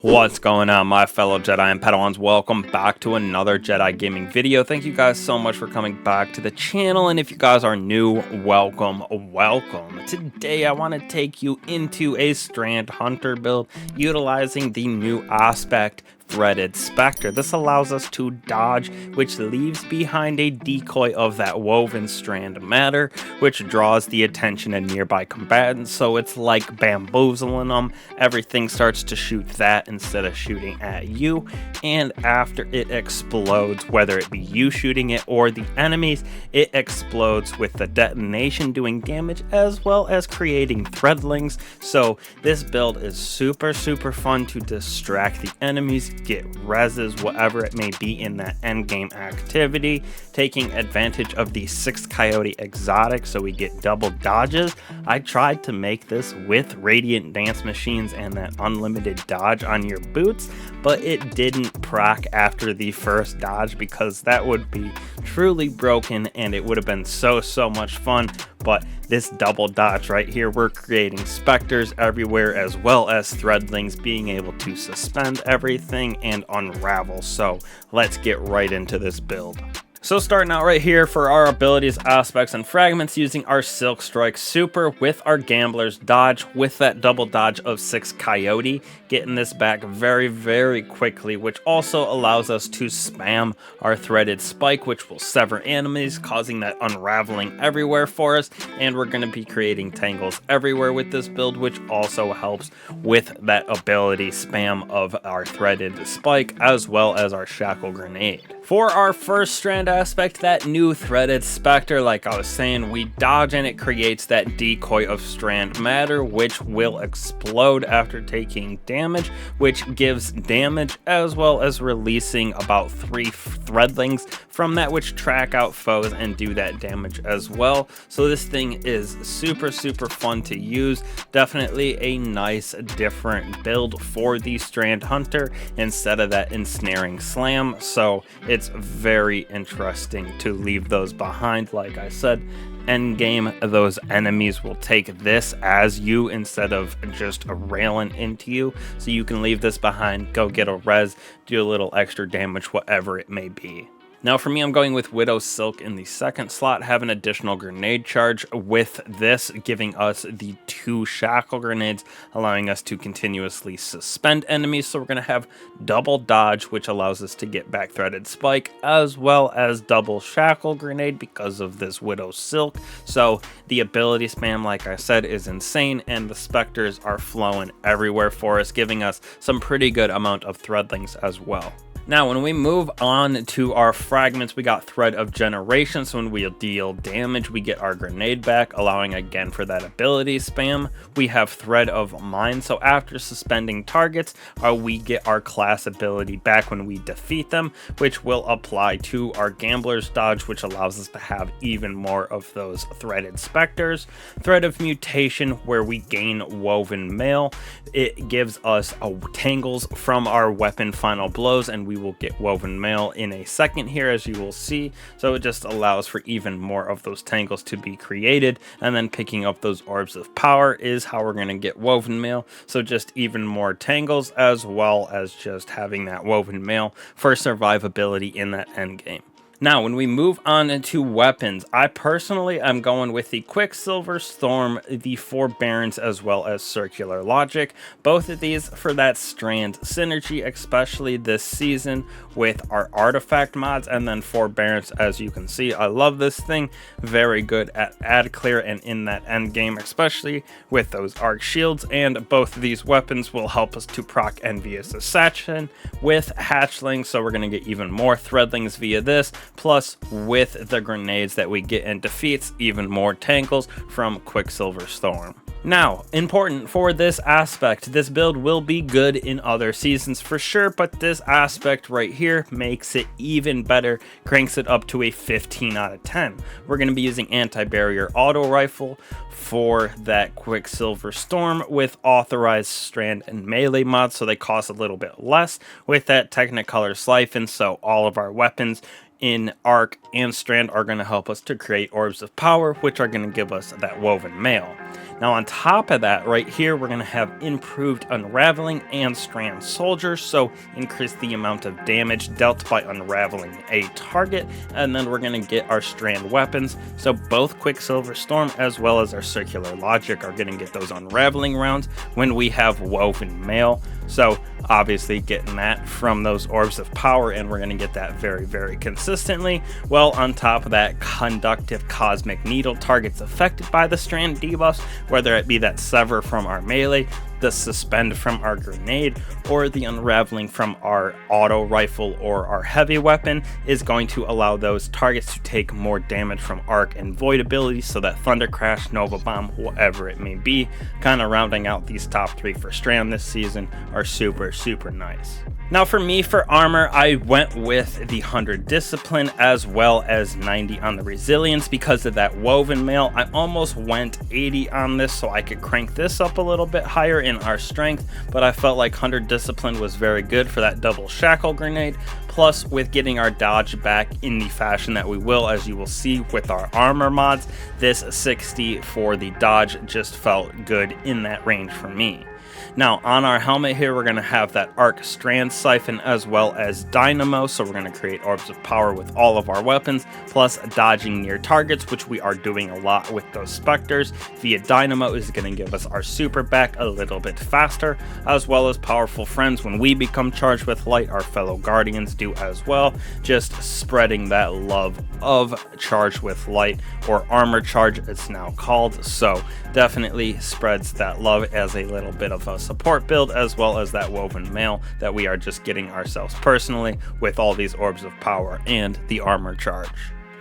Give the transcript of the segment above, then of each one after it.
What's going on, my fellow Jedi and Padawans? Welcome back to another Jedi gaming video. Thank you guys so much for coming back to the channel, and if you guys are new, welcome. Today I want to take you into a Strand Hunter build utilizing the new Aspect Threaded Specter. This allows us to dodge, which leaves behind a decoy of that woven strand matter, which draws the attention of nearby combatants, so it's like bamboozling them. Everything starts to shoot that instead of shooting at you, and after it explodes, whether it be you shooting it or the enemies, it explodes with the detonation doing damage as well as creating threadlings. So this build is super fun to distract the enemies, get reses, whatever it may be in that endgame activity, taking advantage of the 6 coyote exotic so we get double dodges. I tried to make this with radiant dance machines and that unlimited dodge on your boots, but it didn't proc after the first dodge because that would be truly broken and it would have been so much fun. But this double dodge right here, we're creating specters everywhere as well as threadlings being able to suspend everything and unravel. So let's get right into this build. So starting out right here for our abilities, aspects, and fragments, using our Silk Strike super with our Gambler's Dodge with that double dodge of 6 Coyote, getting this back very quickly, which also allows us to spam our Threaded Spike, which will sever enemies, causing that unraveling everywhere for us, and we're going to be creating tangles everywhere with this build, which also helps with that ability spam of our Threaded Spike, as well as our Shackle Grenade. For our first Strand Aspect, that new Threaded Specter, like I was saying, we dodge and it creates that decoy of strand matter, which will explode after taking damage, which gives damage as well as releasing about 3 threadlings from that, which track out foes and do that damage as well. So this thing is super fun to use. Definitely a nice different build for the Strand Hunter instead of that ensnaring slam. So it's very interesting to leave those behind. Like I said, end game, those enemies will take this as you instead of just railing into you, so you can leave this behind, go get a res, do a little extra damage, whatever it may be. Now for me, I'm going with Widow Silk in the second slot, have an additional grenade charge with this, giving us the 2 shackle grenades, allowing us to continuously suspend enemies. So we're going to have double dodge, which allows us to get back Threaded Spike, as well as double shackle grenade because of this Widow Silk. So the ability spam, like I said, is insane, and the specters are flowing everywhere for us, giving us some pretty good amount of threadlings as well. Now, when we move on to our fragments, we got Thread of Generation. So when we deal damage, we get our grenade back, allowing again for that ability spam. We have Thread of Mind. So after suspending targets, we get our class ability back when we defeat them, which will apply to our Gambler's Dodge, which allows us to have even more of those Threaded Specters. Thread of Mutation, where we gain Woven Mail. It gives us tangles from our weapon Final Blows, and we will get Woven Mail in a second here, as you will see. So it just allows for even more of those tangles to be created, and then picking up those orbs of power is how we're going to get Woven Mail. So just even more tangles, as well as just having that Woven Mail for survivability in that end game. Now, when we move on into weapons, I personally am going with the Quicksilver Storm, the Forbearance, as well as Circular Logic. Both of these for that Strand synergy, especially this season with our artifact mods, and then Forbearance, as you can see. I love this thing. Very good at ad clear and in that end game, especially with those arc shields, and both of these weapons will help us to proc Envious Assassin with Hatchling, so we're going to get even more threadlings via this. Plus, with the grenades that we get in defeats, even more tangles from Quicksilver Storm. Now, important for this aspect, this build will be good in other seasons for sure, but this aspect right here makes it even better, cranks it up to a 15 out of 10. We're going to be using Anti-Barrier Auto Rifle for that Quicksilver Storm with authorized strand and melee mods, so they cost a little bit less with that Technicolor Siphon, so all of our weapons in Arc and Strand are going to help us to create orbs of power, which are going to give us that woven mail. Now on top of that, right here, we're going to have improved unraveling and Strand soldiers, so increase the amount of damage dealt by unraveling a target, and then we're going to get our Strand weapons, so both Quicksilver Storm as well as our Circular Logic are going to get those unraveling rounds when we have woven mail. So obviously getting that from those orbs of power, and we're going to get that very, very consistently. Well, on top of that, conductive cosmic needle targets affected by the Strand debuffs, whether it be that sever from our melee, the suspend from our grenade, or the unraveling from our auto rifle or our heavy weapon, is going to allow those targets to take more damage from arc and void abilities, so that Thunder Crash, Nova Bomb, whatever it may be, kind of rounding out these top 3 for Strand this season, are super, super nice. Now for me, for armor, I went with the 100 discipline as well as 90 on the resilience because of that woven mail. I almost went 80 on this so I could crank this up a little bit higher in our strength, but I felt like 100 discipline was very good for that double shackle grenade. Plus, with getting our dodge back in the fashion that we will, as you will see with our armor mods, this 60 for the dodge just felt good in that range for me. Now on our helmet here, we're going to have that Arc Strand Siphon as well as Dynamo, so we're going to create orbs of power with all of our weapons, plus dodging near targets, which we are doing a lot with those Specters. Via Dynamo is going to give us our super back a little bit faster, as well as powerful friends when we become charged with light. Our fellow Guardians do as well, just spreading that love of charge with light, or armor charge it's now called. So definitely spreads that love as a little bit of a support build, as well as that woven mail that we are just getting ourselves personally with all these orbs of power and the armor charge.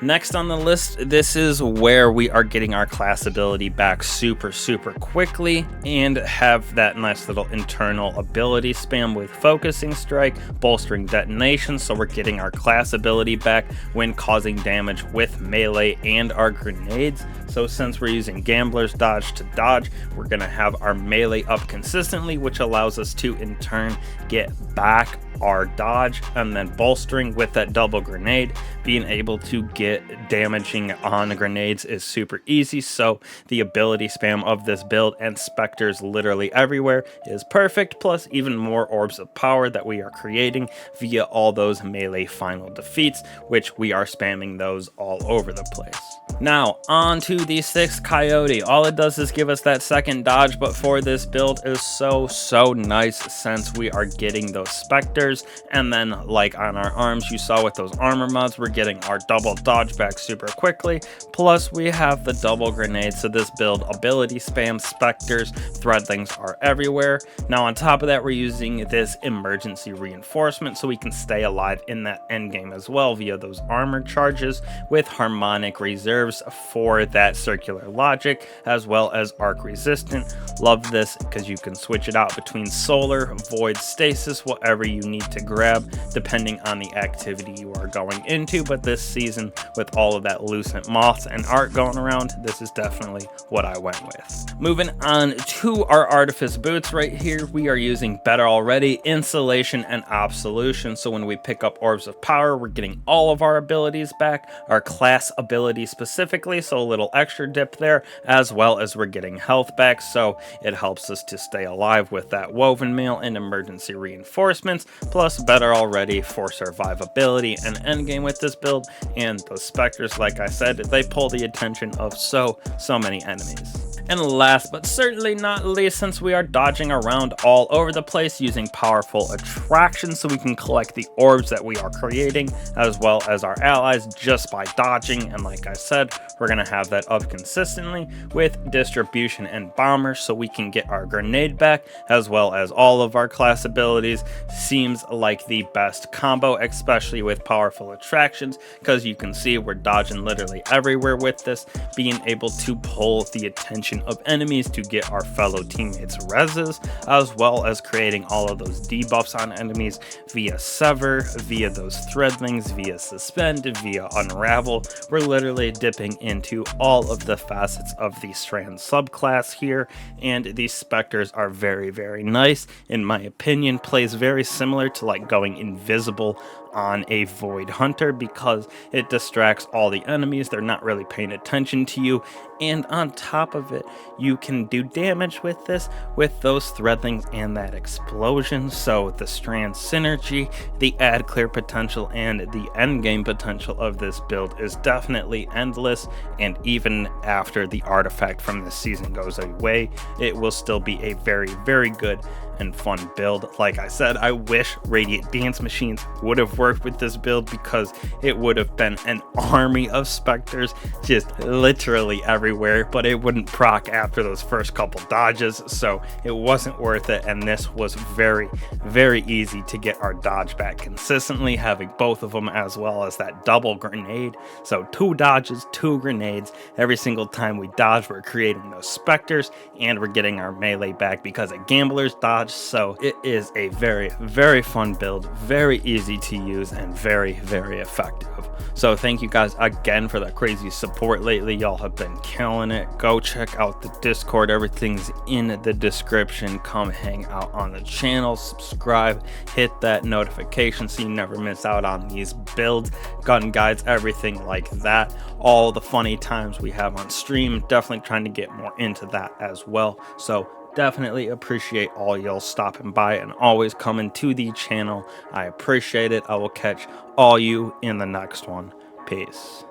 Next on the list, this is where we are getting our class ability back super, super quickly and have that nice little internal ability spam with Focusing Strike, bolstering detonation, so we're getting our class ability back when causing damage with melee and our grenades. So since we're using Gambler's Dodge to dodge, we're going to have our melee up consistently, which allows us to in turn get back our dodge, and then bolstering with that double grenade, being able to get damaging on grenades is super easy. So the ability spam of this build and Specters literally everywhere is perfect, plus even more orbs of power that we are creating via all those melee final defeats, which we are spamming those all over the place. Now on to the 6th Coyote. All it does is give us that second dodge, but for this build is so nice since we are getting those Specters, and then like on our arms you saw with those armor mods, we're getting our double dodge back super quickly, plus we have the double grenade, so this build ability spam Specters, Threadlings are everywhere. Now on top of that, we're using this emergency reinforcement so we can stay alive in that end game as well via those armor charges with harmonic reserves for that circular logic, as well as arc resistant. Love this because you can switch it out between solar, void, stasis, whatever you need to grab depending on the activity you are going into. But this season, with all of that lucent moths and art going around, this is definitely what I went with. Moving on to our artifice boots right here, we are using Better Already, Insulation, and Absolution. So when we pick up orbs of power, we're getting all of our abilities back, our class abilities specifically, so a little extra dip there, as well as we're getting health back, so it helps us to stay alive with that woven mail and emergency reinforcements, plus Better Already for survivability and endgame with this build. And the Specters, like I said, they pull the attention of so many enemies. And last but certainly not least, since we are dodging around all over the place, using powerful attractions so we can collect the orbs that we are creating, as well as our allies, just by dodging. And like I said, we're going to have that up consistently with distribution and bomber so we can get our grenade back, as well as all of our class abilities. Seems like the best combo, especially with powerful attractions, because you can see we're dodging literally everywhere with this, being able to pull the attention combination of enemies to get our fellow teammates reses, as well as creating all of those debuffs on enemies via Sever, via those Threadlings, via Suspend, via Unravel. We're literally dipping into all of the facets of the Strand subclass here, and these Specters are very, very nice. In my opinion, plays very similar to like going invisible on a Void Hunter because it distracts all the enemies. They're not really paying attention to you, and on top of it, you can do damage with this with those Threadlings and that explosion. So the Strand synergy, the ad clear potential, and the end game potential of this build is definitely endless, and even after the artifact from this season goes away, it will still be a very, very good and fun build. Like I said, I wish Radiant Dance Machines would have worked with this build because it would have been an army of Specters just literally everywhere, but it wouldn't proc after those first couple dodges, so it wasn't worth it. And this was very, very easy to get our dodge back consistently, having both of them as well as that double grenade. So 2 dodges, 2 grenades. Every single time we dodge, we're creating those Specters and we're getting our melee back because a gambler's dodge. So it is a very, very fun build, very easy to use, and very, very effective. So thank you guys again for the crazy support lately. Y'all have been killing it. Go check out the Discord. Everything's in the description. Come hang out on the channel, subscribe, hit that notification so you never miss out on these builds, gun guides, everything like that. All the funny times we have on stream, definitely trying to get more into that as well. So definitely appreciate all y'all stopping by and always coming to the channel. I appreciate it. I will catch all you in the next one. Peace.